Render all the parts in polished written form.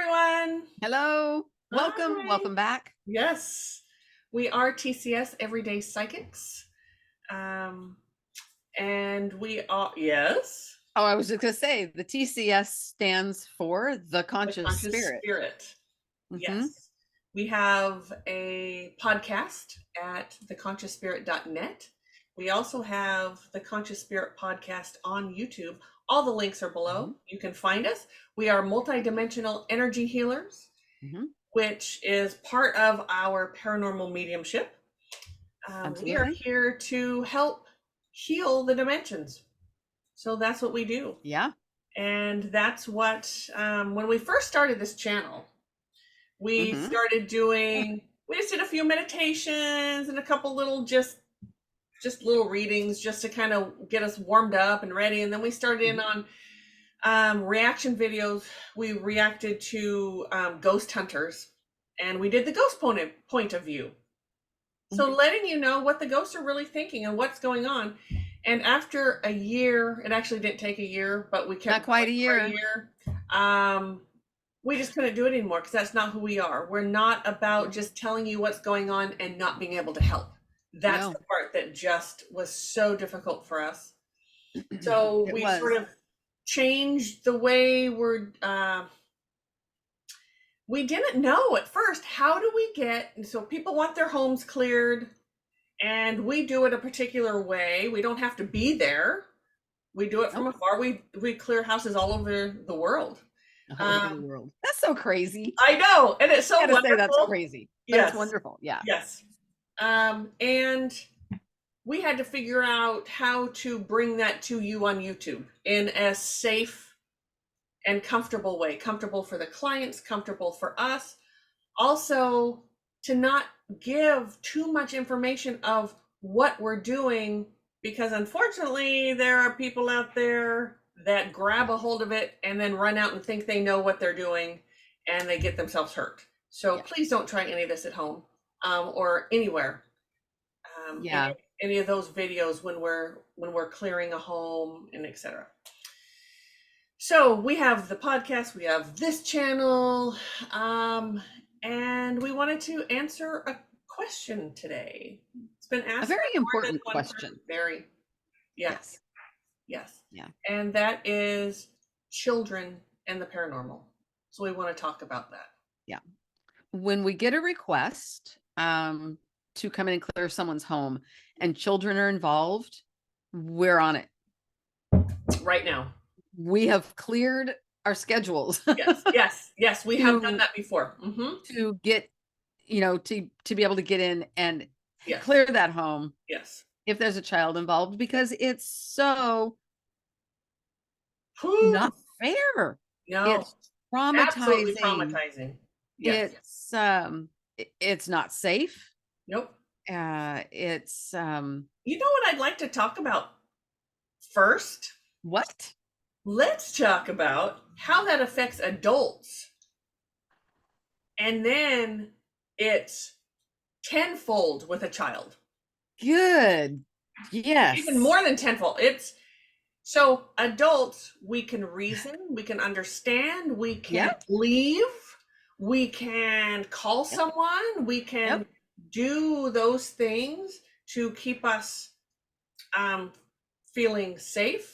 everyone. Hello. Welcome. Hi. Welcome back. Yes, we are TCS Everyday Psychics. And we are, yes, Oh, I was just going to say the TCS stands for the the Conscious Conscious Spirit. Spirit. Mm-hmm. Yes. We have a podcast at theconsciousspirit.net. We also have the Conscious Spirit podcast on YouTube. All the links are below. Mm-hmm. You can find us. We are multidimensional energy healers, Mm-hmm. which is part of our paranormal mediumship. We are Absolutely. here to help heal the dimensions. So that's what we do. Yeah. And that's what, when we first started this channel, we Mm-hmm. started doing, we just did a few meditations and a couple little, just little readings just to kind of get us warmed up and ready. And then we started in on reaction videos. We reacted to ghost hunters, and we did the ghost point of view. So letting you know what the ghosts are really thinking and what's going on. And after a year, it actually didn't take a year, but we kept Not quite a year. for a year. We just couldn't do it anymore because that's not who we are. We're not about just telling you what's going on and not being able to help. That's No. the part that just was so difficult for us. So we sort of changed the way we didn't know at first, how do we get, so people want their homes cleared and we do it a particular way. We don't have to be there. We do it from afar. We clear houses all over the world. All over the world. That's so crazy. I know. And it's so wonderful. Say that's crazy. But yes. It's wonderful. Yeah. Yes. And we had to figure out how to bring that to you on YouTube in a safe and comfortable way. Comfortable for the clients, comfortable for us. Also, to not give too much information of what we're doing, because unfortunately there are people out there that grab a hold of it and then run out and think they know what they're doing and they get themselves hurt. So please don't try any of this at home or anywhere. Any of those videos when we're clearing a home and etc. So we have the podcast, we have this channel, and we wanted to answer a question today. It's been asked. A very important question. Very. Yes. Yeah. And that is children and the paranormal. So we want to talk about that. Yeah. When we get a request to come in and clear someone's home and children are involved, we're on it. Right now. We have cleared our schedules. Yes. We have done that before. To get, to be able to get in and clear that home. Yes. If there's a child involved, because it's so not fair. No. It's traumatizing. Absolutely traumatizing. Yes. It's not safe. Nope. It's you know what I'd like to talk about first? What? Let's talk about how that affects adults. And then it's tenfold with a child. Good. Yes. Even more than tenfold. So adults, we can reason, we can understand, we can leave, we can call someone, we can do those things to keep us feeling safe.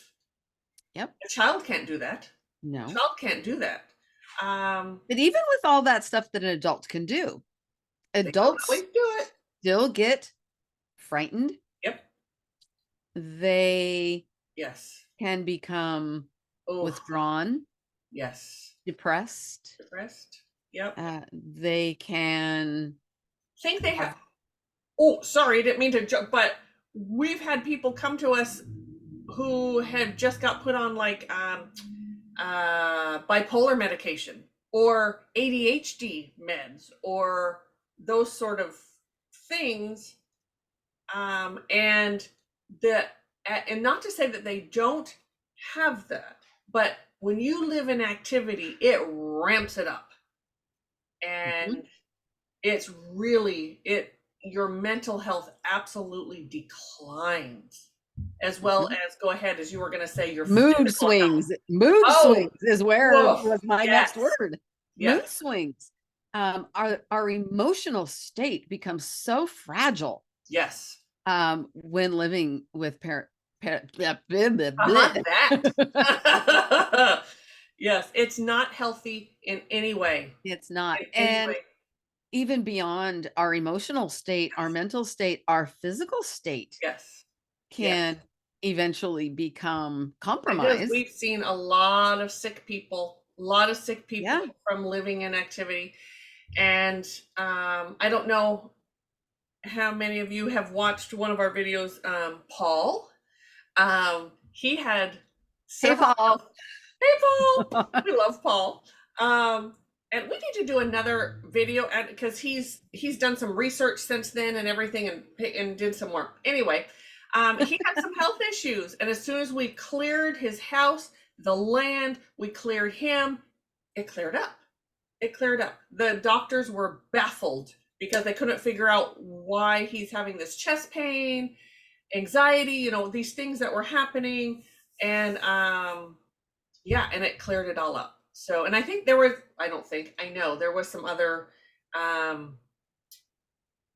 A child can't do that. No. A child can't do that. But even with all that stuff that an adult can do, adults still get frightened. Yep. They can become withdrawn. Yes. Depressed. Yep. They can think they have. Oh, sorry, I didn't mean to jump, but we've had people come to us who had just got put on like bipolar medication or ADHD meds or those sort of things, and not to say that they don't have that, but when you live in activity, it ramps it up, and it's really your mental health absolutely declines. As well as, go ahead, as you were going to say, your mood swings. Mood swings is where was my next word. mood Yes. swings. Our emotional state becomes so fragile Yes. when living with blah, blah, blah, Uh-huh, blah. that. Yes, it's not healthy in any way. It's not. In any And way. even beyond our emotional state, our mental state, our physical state Yes. Yes. can eventually become Because compromised. we've seen a lot of sick people, a lot of sick people Yeah. from living in activity. And I don't know how many of you have watched one of our videos, Paul. He had Hey, several Paul. health. Hey, Paul. We love Paul. And we need to do another video because he's done some research since then and everything, and did some work. Anyway, he had some health issues, and as soon as we cleared his house, the land, we cleared him, it cleared up. It cleared up. The doctors were baffled because they couldn't figure out why he's having this chest pain, anxiety, these things that were happening. And yeah, and it cleared it all up. So, and I think I know there was some other um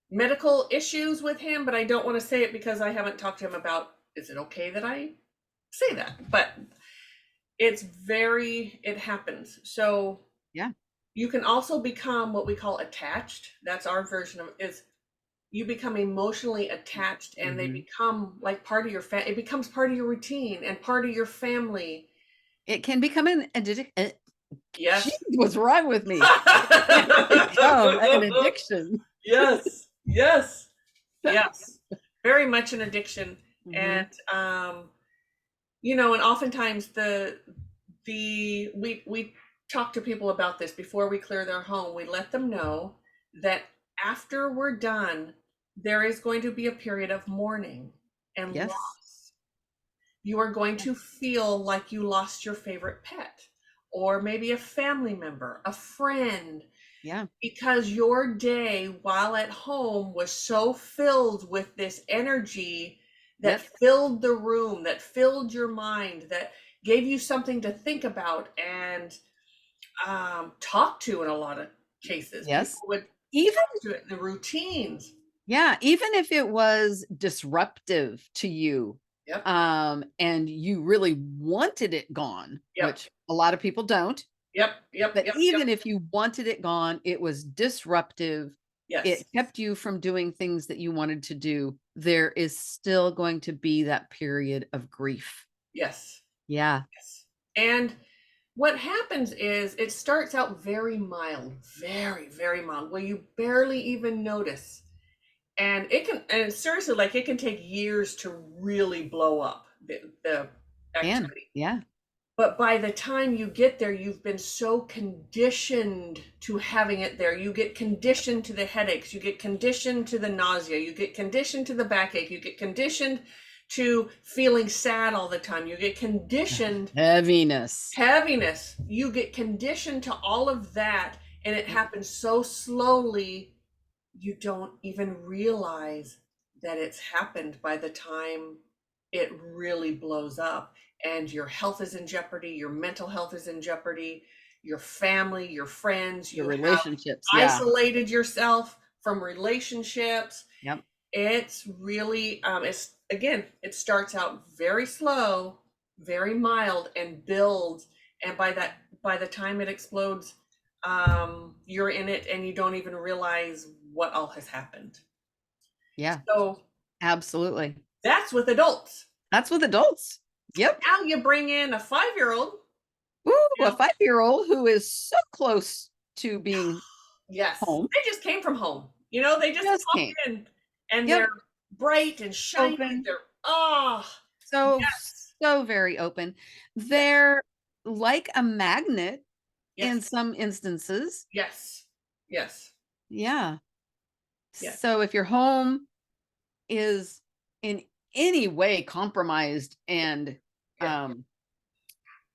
medical issues with him, but I don't want to say it because I haven't talked to him about, is it okay that I say that? But it happens. So Yeah. you can also become what we call attached. That's our version of is you become emotionally attached, and they Mhm. become like part of your it becomes part of your routine and part of your family. It can become an addiction. Jeez, Yes. what's wrong with me? It can become an addiction. Yes. Yes. Yes. Very much an addiction. Mhm. And and oftentimes we talk to people about this before we clear their home. We let them know that after we're done, there is going to be a period of mourning and Yes. loss. You are going to feel like you lost your favorite pet, or maybe a family member, a friend, Yeah. because your day while at home was so filled with this energy that Yep. filled the room, that filled your mind, that gave you something to think about and talk to. In a lot of cases, people Yes. would Even talk to it in the routines. Yeah, even if it was disruptive to you, Yep. and you really wanted it gone, Yep. which a lot of people don't, Yep. Yep. but Yep. Yep. even if you wanted it gone, it was disruptive, Yes. it kept you from doing things that you wanted to do, there is still going to be that period of grief. Yes. Yeah. Yes. And what happens is it starts out very mild, very, very mild, where you barely even notice. And seriously, like it can take years to really blow up the And activity. yeah. But by the time you get there, you've been so conditioned to having it there. You get conditioned to the headaches, you get conditioned to the nausea, you get conditioned to the backache, you get conditioned to feeling sad all the time, you get conditioned Heaviness. heaviness, you get conditioned to all of that, and it Yep. happens so slowly you don't even realize that it's happened by the time it really blows up, and your health is in jeopardy, your mental health is in jeopardy, your family, your friends, The you have relationships, yeah. isolated yourself from relationships. Yep. It's really it starts out very slow, very mild, and builds, and by the time it explodes, you're in it and you don't even realize what all has happened. Yeah, So absolutely. that's with adults. That's with adults. Yep. Now you bring in a 5-year-old. Ooh, You a know, 5-year-old who is so close to being yes, home, they just came from home. They just just pop came. in, and they're Yep, bright and shiny. open, They're so, yes, so very open. yes, They're like a magnet yes, in some instances. yes, yes, Yeah. yes, So if your home is in any way compromised and yeah, um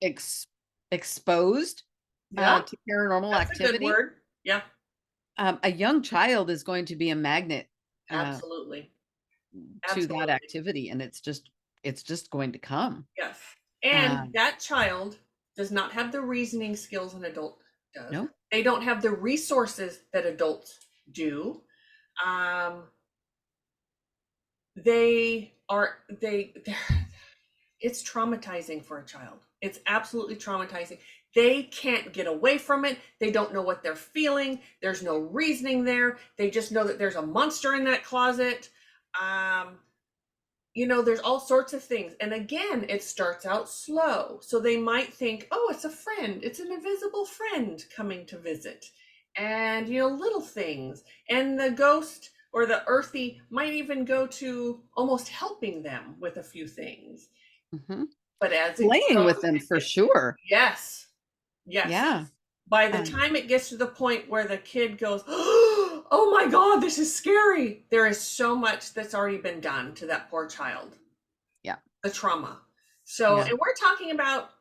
ex exposed yeah. to paranormal That's a good activity, word. Yeah, a young child is going to be a magnet uh, absolutely, to that absolutely. activity, and it's just going to come. Yes. And Um, that child does not have the reasoning skills an adult does. no, They don't have the resources that adults do. Um, they are they're it's traumatizing for a child. It's absolutely traumatizing. They can't get away from it. They don't know what they're feeling. There's no reasoning there. They just know that there's a monster in that closet. Um, there's all sorts of things. And again, it starts out slow. So they might think, oh, it's a friend. It's an invisible friend coming to visit. And, little things. And the ghost or the earthy might even go to almost helping them with a few things. Mhm. But as it Playing goes, with them for sure. yes, yes. Yeah. By the Um, time it gets to the point where the kid goes, oh my God, this is scary, there is so much that's already been done to that poor child, yeah. the trauma. So, Yeah. and we're talking about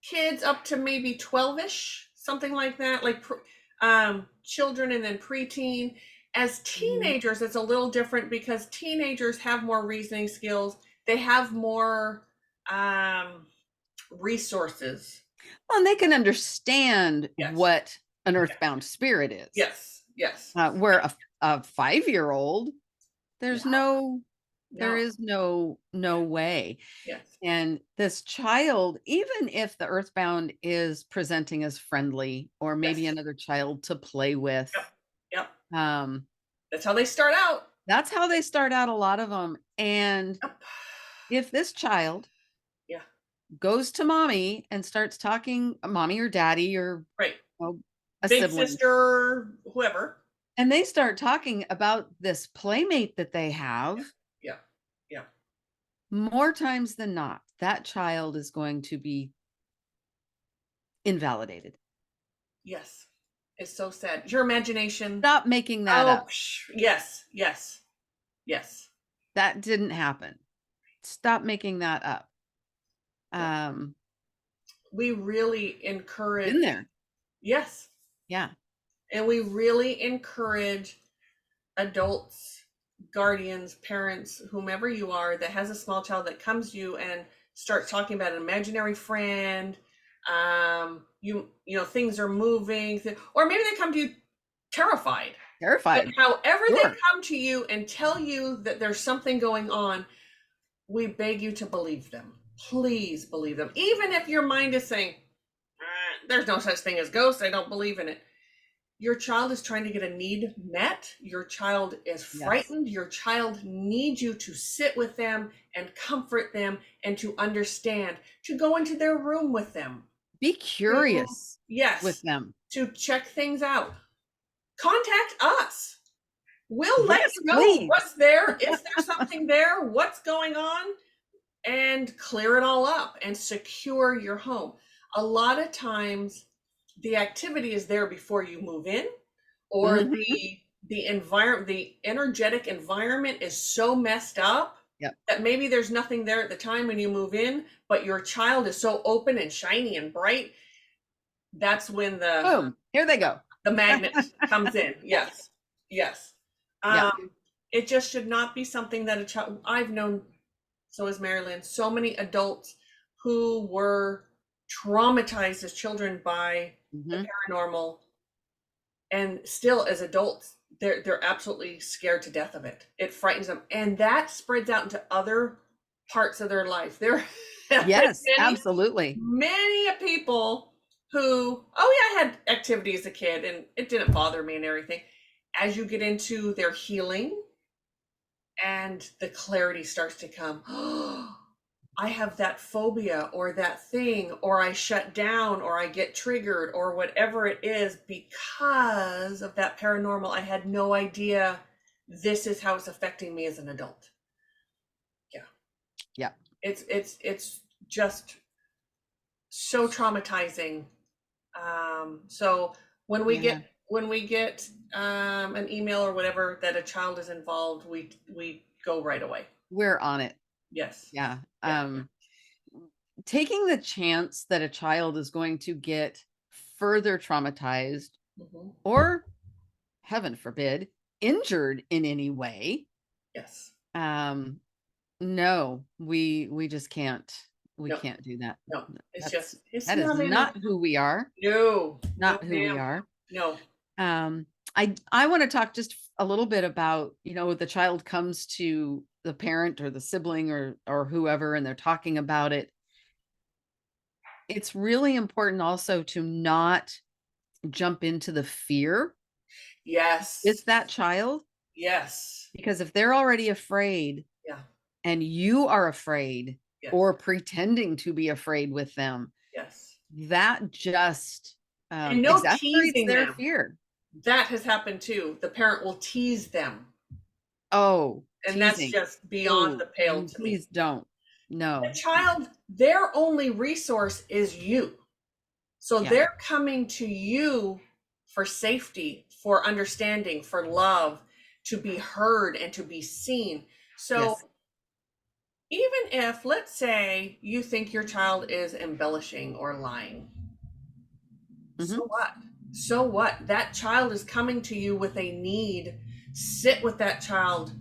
kids up to maybe 12-ish, something like that, like children and then preteen. As Mhm. teenagers, it's a little different because teenagers have more reasoning skills. They have more resources. Well, and they can understand Yes. what an Yes. earthbound spirit is. Yes. Yes. Where a 5-year-old, there's No. no, there No. is no way. Yes. And this child, even if the earthbound is presenting as friendly or maybe Yes. another child to play with, Yep. Yep. um, That's how they start out. that's how they start out, a lot of them. And Yep. if this child Yeah. goes to mommy and starts talking, mommy or daddy or, Right. well, a Big sibling, sister, whoever. and they start talking about this playmate that they Yeah. have, Yeah. Yeah. more times than not, that child is going to be invalidated. Yes. It's so sad. Your imagination. Stop making that Oh, up. yes. Yes. Yes. That didn't happen. Stop making that up. Yeah. Um, We really encourage, been there. yes. Yeah. And we really encourage adults, guardians, parents, whomever you are that has a small child that comes to you and starts talking about an imaginary friend, things are moving, or maybe they come to you terrified. But Terrified. however they Sure. come to you and tell you that there's something going on, we beg you to believe them. Please believe them. Even if your mind is saying, there's no such thing as ghosts, I don't believe in it. Your child is trying to get a need met. Your child is Yes. frightened. Your child needs you to sit with them and comfort them and to understand, to go into their room with them. Be To, curious with yes, them. to check things out. Contact us. We'll let Yes, you know please. what's there. Is there something there? What's going on? And clear it all up and secure your home. A lot of times the activity is there before you move in, or Mhm. the energetic environment is so messed up Yep. that maybe there's nothing there at the time when you move in, but your child is so open and shiny and bright. That's when the Boom. Here they go. the magnet comes in. Yes. Yes. Yeah. um it just should not be something that a child, I've known, so is Mari-Lyn, so many adults who were traumatized as children by the Mhm. paranormal, and still as adults they're absolutely scared to death of it. It frightens them, and that spreads out into other parts of their life. There have been Yes, many absolutely. many people who, oh yeah, I had activity as a kid and it didn't bother me and everything. As you get into their healing and the clarity starts to come, oh, I have that phobia or that thing, or I shut down, or I get triggered, or whatever it is because of that paranormal. I had no idea this is how it's affecting me as an adult. Yeah. Yeah. It's just so traumatizing. So Yeah. when we get an email or whatever that a child is involved, we go right away. We're on it. Yes. Yeah. Yeah. Taking the chance that a child is going to get further traumatized Hmm. or, heaven forbid, injured in any way. Yes. Um, no, we just can't. we No, can't do that. no. It's That's just, it's that is not in us. not who we are. No, no, Not who we ma'am. are. No. Um, I want to talk just a little bit about, the child comes to the parent or the sibling or whoever, and they're talking about it. It's really important also to not jump into the fear Yes. with that child, Yes. because if they're already afraid Yeah. and you are afraid Yes. or pretending to be afraid with them, Yes. that just And no exasperates teasing their them. fear. That has happened too. The parent will tease them. Oh, And that's teasing. just beyond Oh, the pale to me. please don't. The No. child, their only resource is you. So Yeah. they're coming to you for safety, for understanding, for love, to be heard and to be seen. So Yes. even if, let's say, you think your child is embellishing or lying, Mhm. so what? So what? That child is coming to you with a need. Sit with that child,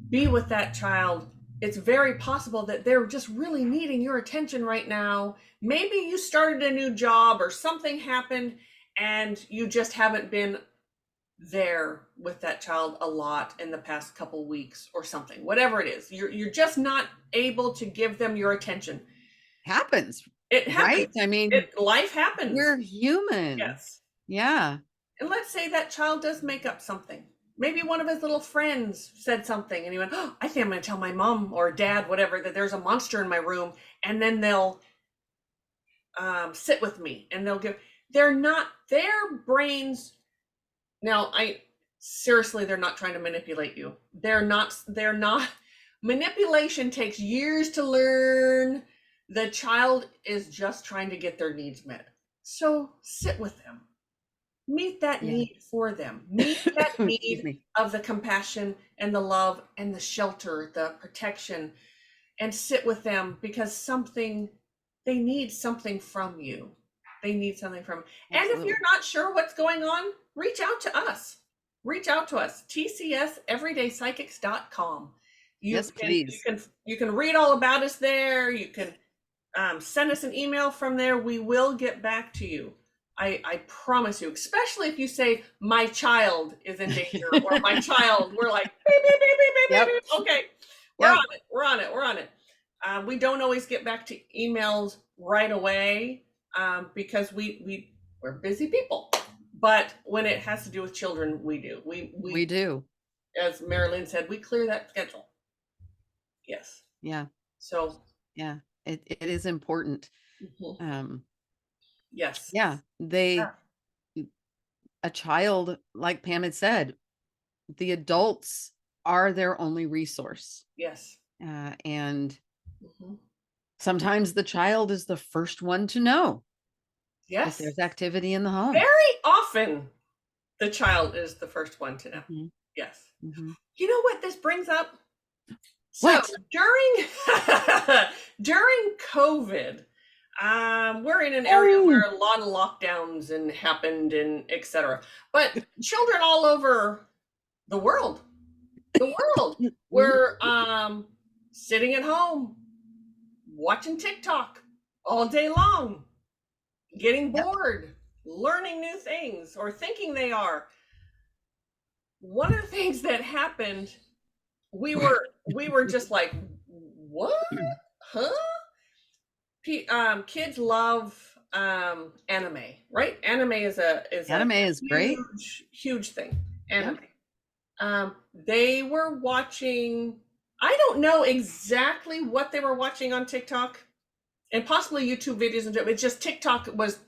be with that child. It's very possible that they're just really needing your attention right now. Maybe you started a new job or something happened and you just haven't been there with that child a lot in the past couple weeks or something. Whatever it is, you're just not able to give them your attention. Happens, It right? happens. I mean, Life happens. we're human. Yes. Yeah. And let's say that child does make up something. Maybe one of his little friends said something and he went, oh, I think I'm going to tell my mom or dad, whatever, that there's a monster in my room. And then they'll sit with me and they're not, their brains. Now, seriously, they're not trying to manipulate you. They're not, manipulation takes years to learn. The child is just trying to get their needs met. So sit with them. Meet that Yeah. need for them. Meet that Excuse need me. of the compassion and the love and the shelter, the protection, and sit with them because they need something from you. They need something from. And if Absolutely. you're not sure what's going on, reach out to us. Reach out to us. tcseverydaypsychics.com. Yes, please. You can read all about us there. You can send us an email from there. We will get back to you. I promise you, especially if you say my child is in danger or my child, we're like, beep, beep, beep, beep, beep, Yep. beep. Okay, we're Yep. on it. We're on it. We're on it. We don't always get back to emails right away because we're busy people. But when it has to do with children, we do. We do. As Mari-Lyn said, we clear that schedule. Yes. Yeah. So Yeah. It is important. mhm. Yes. Yeah. A child, like Pam had said, the adults are their only resource. Yes. And Mhm. sometimes the child is the first one to know if Yes. there's activity in the home. Very often, the child is the first one to know. Mhm. Yes. Mhm. You know what this brings up? So What? during during COVID, we're in an area Oh. where a lot of lockdowns and happened and etc. But children all over the world, were sitting at home watching TikTok all day long, getting Yep. bored, learning new things or thinking they are. One of the things that happened, we were just like, what? Huh? Kids love anime, right? Anime is a Anime is great. huge thing. Anime. Yep. They were watching. I don't know exactly what they were watching on TikTok, and possibly YouTube videos and it's just TikTok was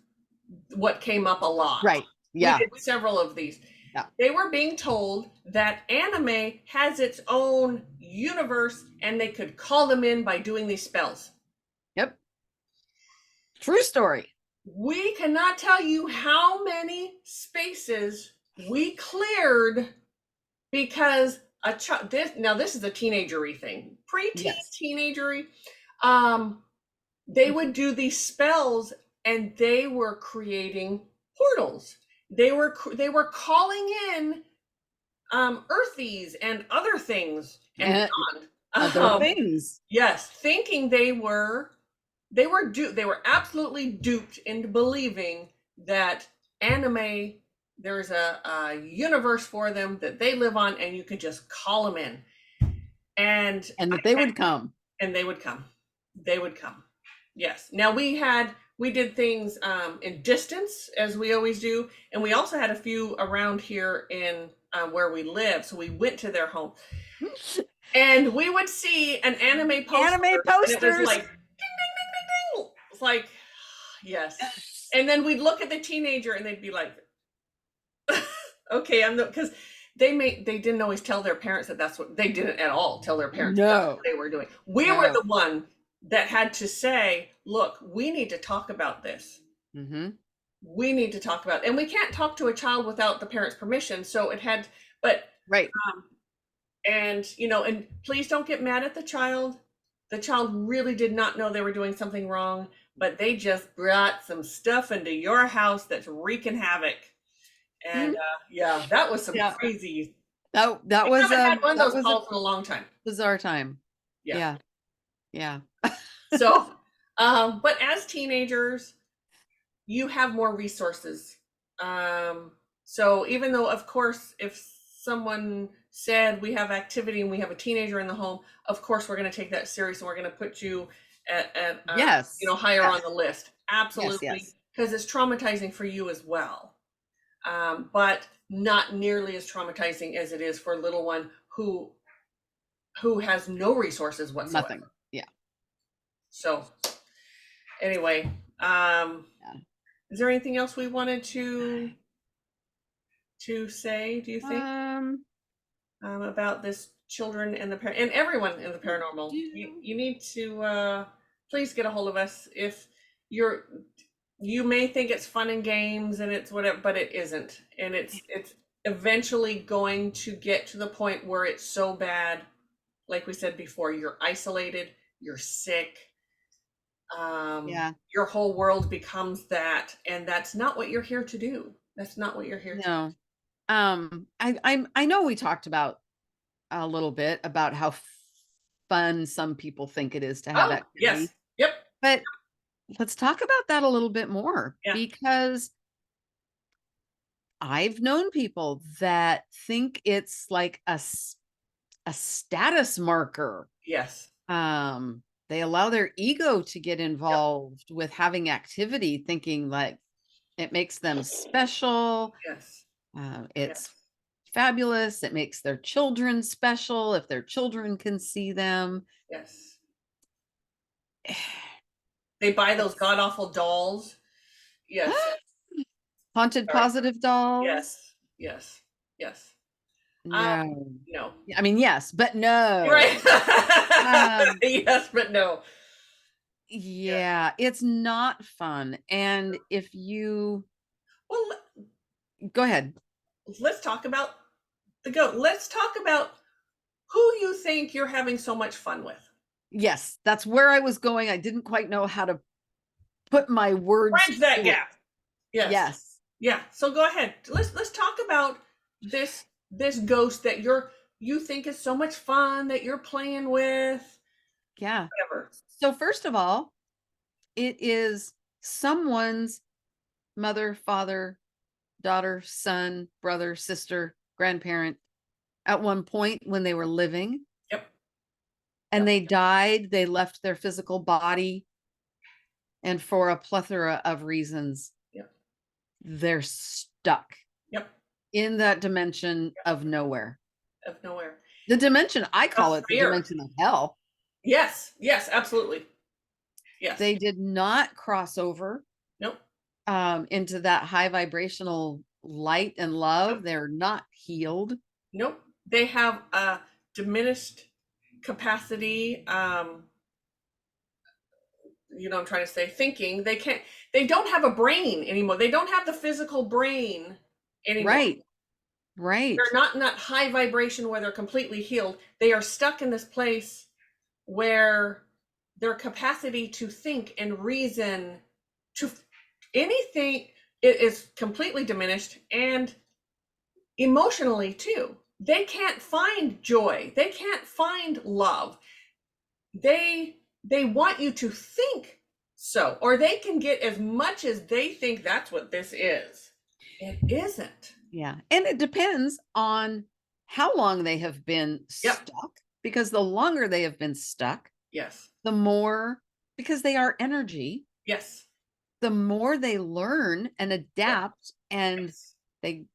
what came up a lot. Right. Yeah. We did several of these. Yeah. They were being told that anime has its own universe and they could call them in by doing these spells. Yep. True story. We cannot tell you how many spaces we cleared because this is a teenagery thing, preteen, Yes. teenagery. They would do these spells and they were creating portals. They were calling in earthies and other things and beyond. Other Um, things. yes, thinking they were absolutely duped into believing that anime, there's a universe for them that they live on, and you could just call them in, and And that they would come. and they would come. They would come. Yes. Now we did things in distance, as we always do, and we also had a few around here in where we live. So we went to their home, and we would see an anime poster, Anime and it was posters. like ding ding ding ding ding. It's like yes, and then we'd look at the teenager, and they'd be like, "Okay, I'm the," because they didn't always tell their parents that that's what they didn't at all tell their parents that's what No. they were doing. We were the one that had to say, "Look, we need to talk about this. Mm-hmm. We need to talk about," and we can't talk to a child without the parents' permission. So it had, but Right. and and please don't get mad at the child. The child really did not know they were doing something wrong, but they just brought some stuff into your house that's wreaking havoc. And yeah, that was some crazy. That We was haven't had one of that those was a calls in a long time. bizarre time. Yeah. Yeah. So, but as teenagers, you have more resources. So even though, of course, if someone said we have activity and we have a teenager in the home, of course we're going to take that serious and we're going to put you at Yes. higher Yes. on the list. Absolutely, Yes. because it's traumatizing for you as well. But not nearly as traumatizing as it is for a little one who has no resources whatsoever. Nothing. Yeah. So anyway, is there anything else we wanted to say, do you think, about this children and the and everyone in the paranormal? You need to please get a hold of us if you may think it's fun and games and it's whatever, but it isn't. And it's eventually going to get to the point where it's so bad, like we said before, you're isolated, you're sick, your whole world becomes that, and that's not what you're here to do. That's not what you're here to do. I know we talked about a little bit about how fun some people think it is to have activity. Yes. Yep. But let's talk about that a little bit more, because I've known people that think it's like a status marker. Yes. They allow their ego to get involved with having activity, thinking like it makes them special. Yes. It's fabulous. It makes their children special if their children can see them. Yes. They buy those god awful dolls. Yes. Haunted positive dolls. Yes. Yes. Yes. No. No. I mean, yes, but no. Right. Yes, but no. Yeah, it's not fun. And if you go ahead. Let's talk about the goat. Let's talk about who you think you're having so much fun with. Yes, that's where I was going. I didn't quite know how to put my words. Bridge that gap. Yes. Yes. Yeah. So go ahead. Let's talk about this ghost that you think is so much fun that you're playing with. Yeah. Whatever. So first of all, it is someone's mother, father, daughter, son, brother, sister, grandparent at one point when they were living. Yep. And they died. They left their physical body. And for a plethora of reasons, they're stuck. Yep. In that dimension of nowhere. Of nowhere. The dimension, I call it the dimension of hell. Yes. Yes, absolutely. Yes. They did not cross over. Nope. Into that high vibrational light and love. Nope. They're not healed. Nope. They have a diminished capacity. I'm trying to say thinking. They don't have a brain anymore. They don't have the physical brain anymore. Right. They're not in that high vibration where they're completely healed. They are stuck in this place where their capacity to think and reason to anything, it is completely diminished, and emotionally too. they can't find joy. They can't find love. They want you to think so, or they can get as much as they think that's what this is. It isn't. Yeah. And it depends on how long they have been Yep. stuck, because the longer they have been stuck, Yes. the more, because they are energy, Yes. the more they learn and adapt, and Yes. they,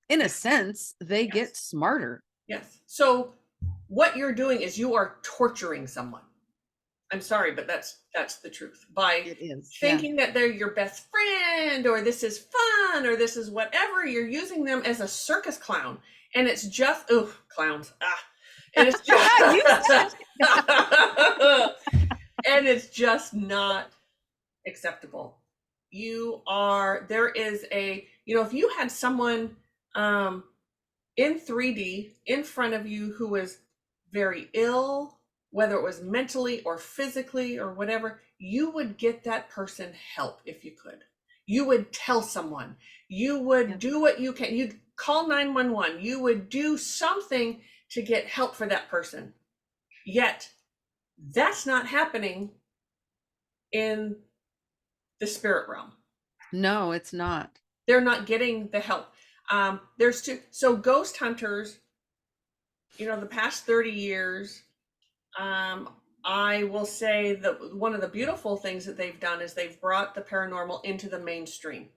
in a sense, they Yes. get smarter. Yes. So what you're doing is you are torturing someone. I'm sorry, but that's the truth. By It is. Yeah. thinking that they're your best friend, or this is fun, or this is whatever, you're using them as a circus clown. And it's just, oh, clowns. And it's You said just, and it's just not acceptable. There is a, if you had someone in 3D in front of you who was very ill, whether it was mentally or physically or whatever, you would get that person help if you could. You would tell someone, you would do what you can. You'd call 911. You would do something to get help for that person. Yet that's not happening in the spirit realm. No, it's not. They're not getting the help. So ghost hunters, the past 30 years, I will say that one of the beautiful things that they've done is they've brought the paranormal into the mainstream.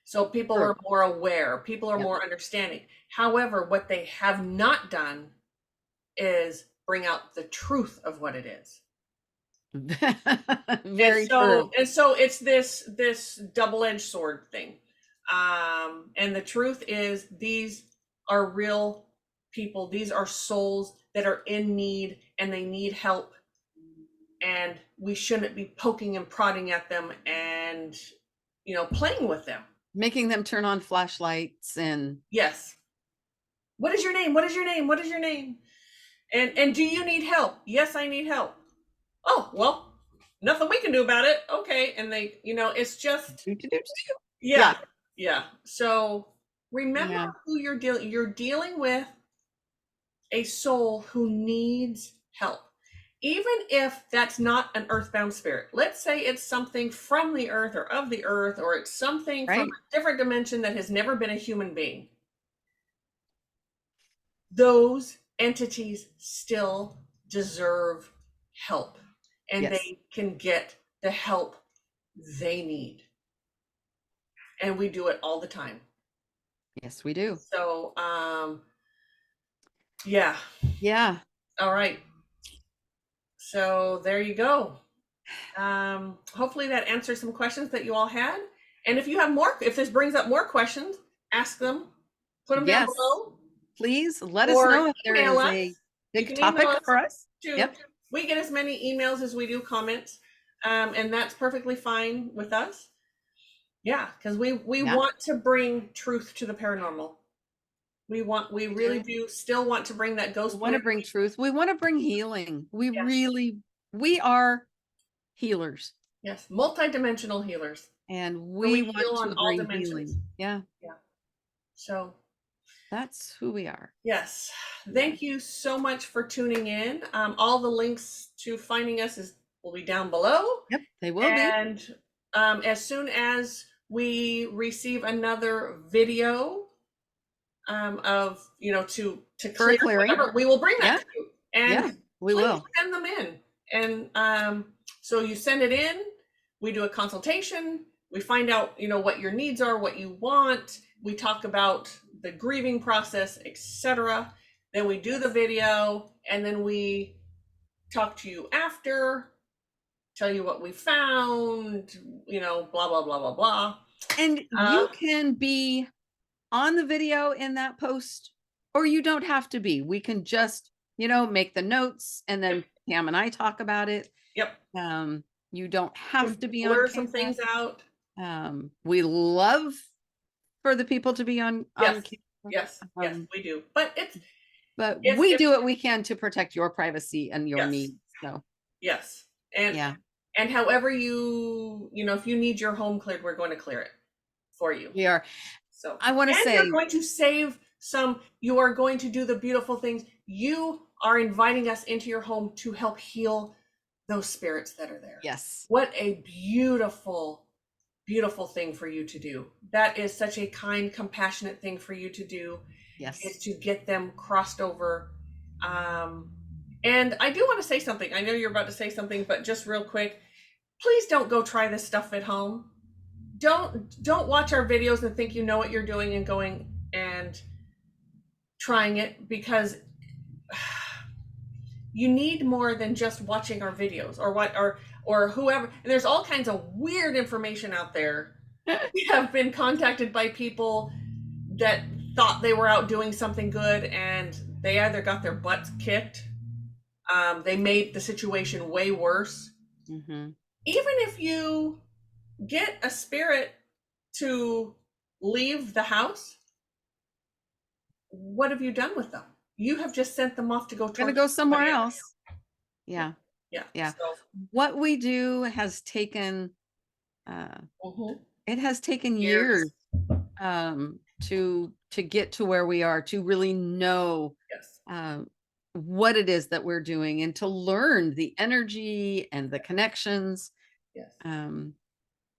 So people True. are more aware, people are Yep. more understanding. However, what they have not done is bring out the truth of what it is. Very true. And so it's this double-edged sword thing. And the truth is, these are real people. These are souls that are in need and they need help. And we shouldn't be poking and prodding at them and, playing with them. Making them turn on flashlights and Yes. What is your name? What is your name? What is your name? And do you need help? Yes, I need help. Oh, well, nothing we can do about it. Okay. And they, it's just, yeah. So remember who you're dealing. You're dealing with a soul who needs help. Even if that's not an earthbound spirit. Let's say it's something from the earth or of the earth, or it's something from a different dimension that has never been a human being. Those entities still deserve help, and they can get the help they need. And we do it all the time. Yes, we do. So, yeah. All right. So there you go. Hopefully that answers some questions that you all had. And if you have more, if this brings up more questions, ask them, put them down below. Please let us know if there is a big topic for us. We get as many emails as we do comments. And that's perfectly fine with us. Yeah, because we want to bring truth to the paranormal. We really do still want to bring that ghost. We want to bring truth. We want to bring healing. We are healers. Yes, multi-dimensional healers. And we want to bring healing. Yeah. So that's who we are. Yes. Thank you so much for tuning in. All the links to finding us will be down below. Yep, they will be. And as soon as we receive another video of to clear whatever, we will bring that to you. And we will send them in. And so you send it in, we do a consultation, we find out what your needs are, what you want, we talk about the grieving process, etc. Then we do the video, and then we talk to you after, tell you what we found, blah blah blah blah blah. And you can be on the video in that post, or you don't have to be. We can just, make the notes, and then Pam and I talk about it. Yep. You don't have to be on blur some things out. We love for the people to be on camera. Yes, we do. But we do what we can to protect your privacy and your needs. So yes. And however if you need your home cleared, we're going to clear it for you. We are. So I want to say we're going to save you are going to do the beautiful things. You are inviting us into your home to help heal those spirits that are there. Yes. What a beautiful, beautiful thing for you to do. That is such a kind, compassionate thing for you to do, Yes. is to get them crossed over. And I do want to say something. I know you're about to say something, but just real quick, please don't go try this stuff at home. Don't watch our videos and think you know what you're doing and going and trying it, because you need more than just watching our videos or whoever. And there's all kinds of weird information out there. We have been contacted by people that thought they were out doing something good, and they either got their butts kicked, they made the situation way worse. Mm-hmm. Even if you get a spirit to leave the house, what have you done with them? You have just sent them off to go Gonna go somewhere else. Yeah. Yeah. So, What we do has taken it has taken years to get to where we are, to really know yes. what it is that we're doing, and to learn the energy and the connections. Yes. Um,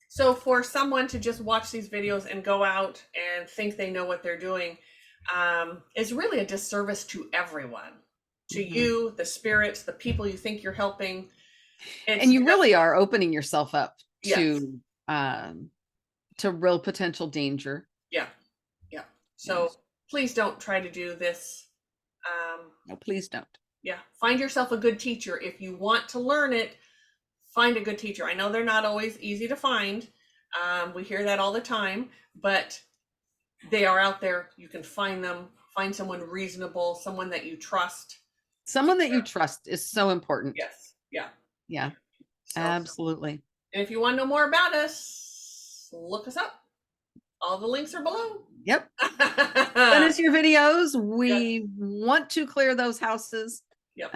So for someone to just watch these videos and go out and think they know what they're doing, is really a disservice to everyone, to Mhm. you, the spirits, the people you think you're helping. And you really are opening yourself up Yes. to real potential danger. Yeah. So Yes. please don't try to do this. No, please don't. Yeah. Find yourself a good teacher. If you want to learn it, find a good teacher. I know they're not always easy to find. We hear that all the time, but they are out there. You can find them. Find someone reasonable, someone that you trust. Someone that you trust is so important. Yes. Yeah. Yeah, So, absolutely. and if you want to know more about us, look us up. All the links are below. Yep. Send us your videos. We want to clear those houses. Yep.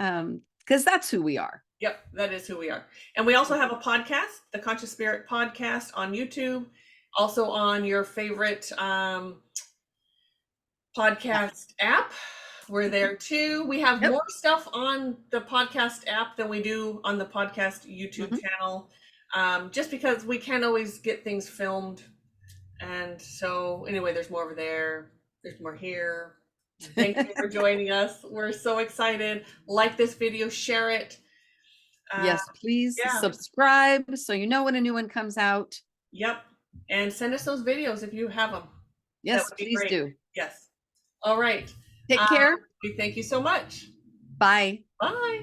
Because that's who we are. Yep, that is who we are. And we also have a podcast, the Conscious Spirit Podcast, on YouTube, also on your favorite podcast app. We're there too. We have more stuff on the podcast app than we do on the podcast YouTube channel, just because we can't always get things filmed. And so anyway, there's more over there. There's more here. Thank you for joining us. We're so excited. Like this video, share it. Yes, please subscribe so you know when a new one comes out. Yep. And send us those videos if you have them. Yes, please do. Yes. All right. Take care. We thank you so much. Bye. Bye.